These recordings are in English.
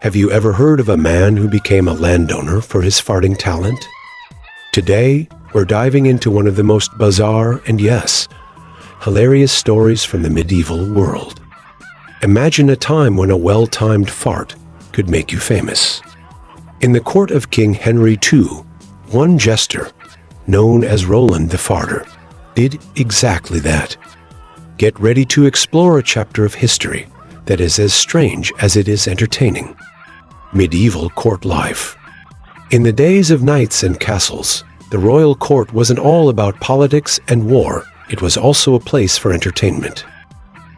Have you ever heard of a man who became a landowner for his farting talent? Today, we're diving into one of the most bizarre and, yes, hilarious stories from the medieval world. Imagine a time when a well-timed fart could make you famous. In the court of King Henry II, one jester, known as Roland the Farter, did exactly that. Get ready to explore a chapter of history that is as strange as it is entertaining. Medieval court life. In the days of knights and castles, the royal court wasn't all about politics and war, it was also a place for entertainment.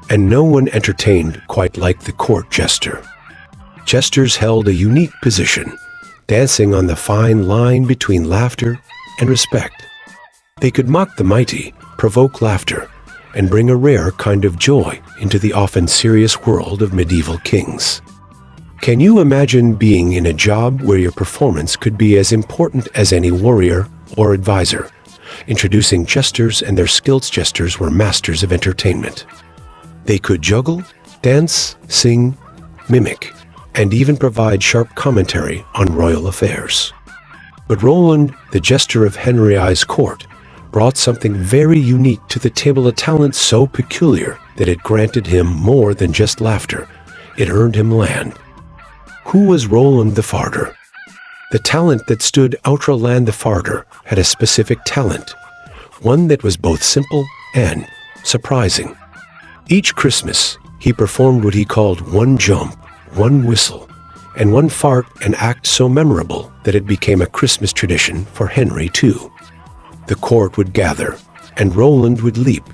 And no one entertained quite like the court jester. Jesters held a unique position, dancing on the fine line between laughter and respect. They could mock the mighty, provoke laughter, and bring a rare kind of joy into the often serious world of medieval kings. Can you imagine being in a job where your performance could be as important as any warrior or advisor? Introducing jesters and their skills. Jesters were masters of entertainment. They could juggle, dance, sing, mimic, and even provide sharp commentary on royal affairs. But Roland, the jester of Henry I's court, brought something very unique to the table, a talent so peculiar that it granted him more than just laughter. It earned him land. Who was Roland the Farter? The talent that stood out. Roland the Farter had a specific talent, one that was both simple and surprising. Each Christmas, he performed what he called one jump, one whistle, and one fart, an act so memorable that it became a Christmas tradition for Henry II. The court would gather, and Roland would leap,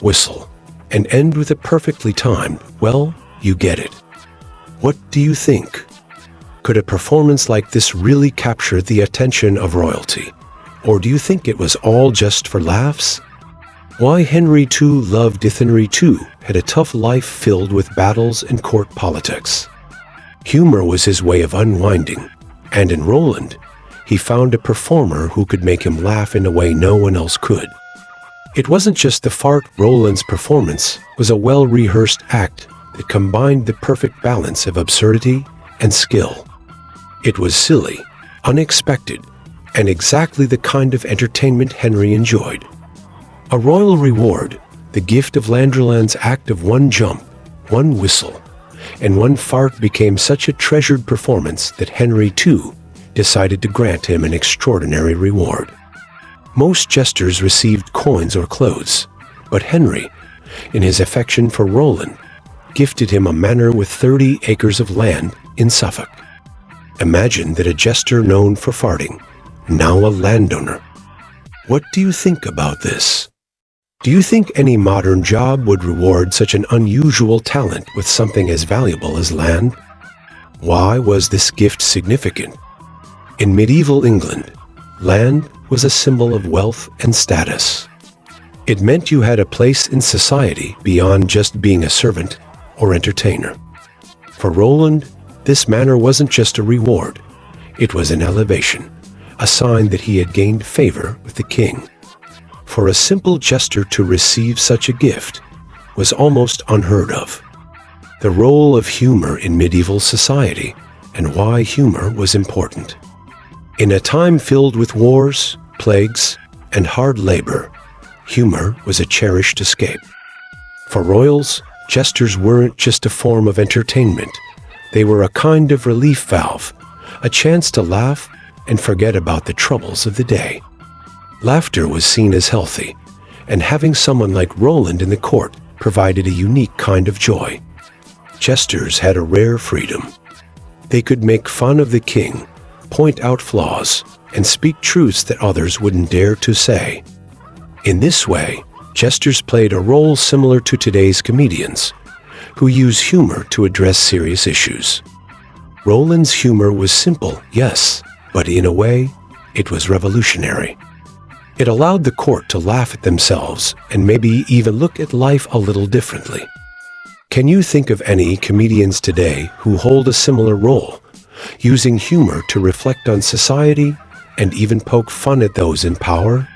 whistle, and end with a perfectly timed, well, you get it. What do you think? Could a performance like this really capture the attention of royalty? Or do you think it was all just for laughs? Why Henry II loved Henry II had a tough life filled with battles and court politics. Humor was his way of unwinding, and in Roland, he found a performer who could make him laugh in a way no one else could. It wasn't just the fart. Roland's performance was a well-rehearsed act that combined the perfect balance of absurdity and skill. It was silly, unexpected, and exactly the kind of entertainment Henry enjoyed. A royal reward, the gift of Roland's act of one jump, one whistle, and one fart became such a treasured performance that Henry II decided to grant him an extraordinary reward. Most jesters received coins or clothes, but Henry, in his affection for Roland, gifted him a manor with 30 acres of land in Suffolk. Imagine that a jester known for farting, now a landowner. What do you think about this? Do you think any modern job would reward such an unusual talent with something as valuable as land? Why was this gift significant? In medieval England, land was a symbol of wealth and status. It meant you had a place in society beyond just being a servant or entertainer. For Roland, this manor wasn't just a reward, it was an elevation, a sign that he had gained favor with the king. For a simple jester to receive such a gift was almost unheard of. The role of humor in medieval society and why humor was important. In a time filled with wars, plagues, and hard labor, humor was a cherished escape. For royals, jesters weren't just a form of entertainment. They were a kind of relief valve, a chance to laugh and forget about the troubles of the day. Laughter was seen as healthy, and having someone like Roland in the court provided a unique kind of joy. Jesters had a rare freedom. They could make fun of the king, point out flaws, and speak truths that others wouldn't dare to say. In this way, jesters played a role similar to today's comedians, who use humor to address serious issues. Roland's humor was simple, yes, but in a way, it was revolutionary. It allowed the court to laugh at themselves and maybe even look at life a little differently. Can you think of any comedians today who hold a similar role, using humor to reflect on society and even poke fun at those in power?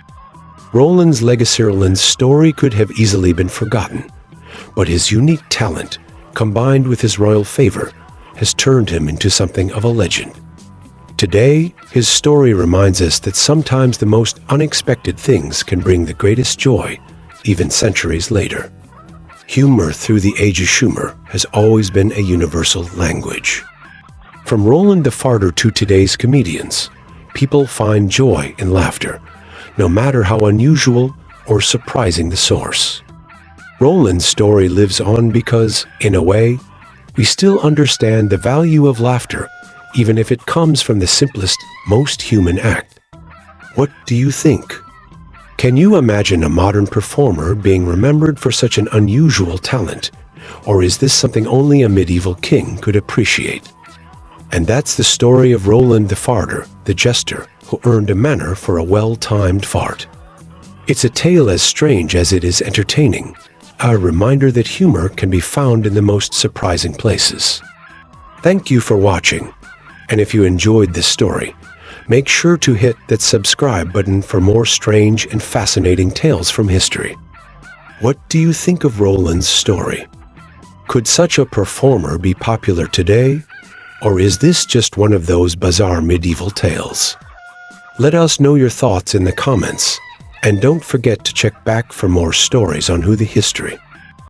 Roland's legacy. Roland's story could have easily been forgotten, but his unique talent, combined with his royal favor, has turned him into something of a legend. Today, his story reminds us that sometimes the most unexpected things can bring the greatest joy, even centuries later. Humor through the ages has always been a universal language. From Roland the Farter to today's comedians, people find joy in laughter, no matter how unusual or surprising the source. Roland's story lives on because, in a way, we still understand the value of laughter, even if it comes from the simplest, most human act. What do you think? Can you imagine a modern performer being remembered for such an unusual talent? Or is this something only a medieval king could appreciate? And that's the story of Roland the Farter, the Jester, who earned a manor for a well-timed fart. It's a tale as strange as it is entertaining, a reminder that humor can be found in the most surprising places. Thank you for watching, and if you enjoyed this story, make sure to hit that subscribe button for more strange and fascinating tales from history. What do you think of Roland's story? Could such a performer be popular today? Or is this just one of those bizarre medieval tales? Let us know your thoughts in the comments, and don't forget to check back for more stories on WhoTheHistory.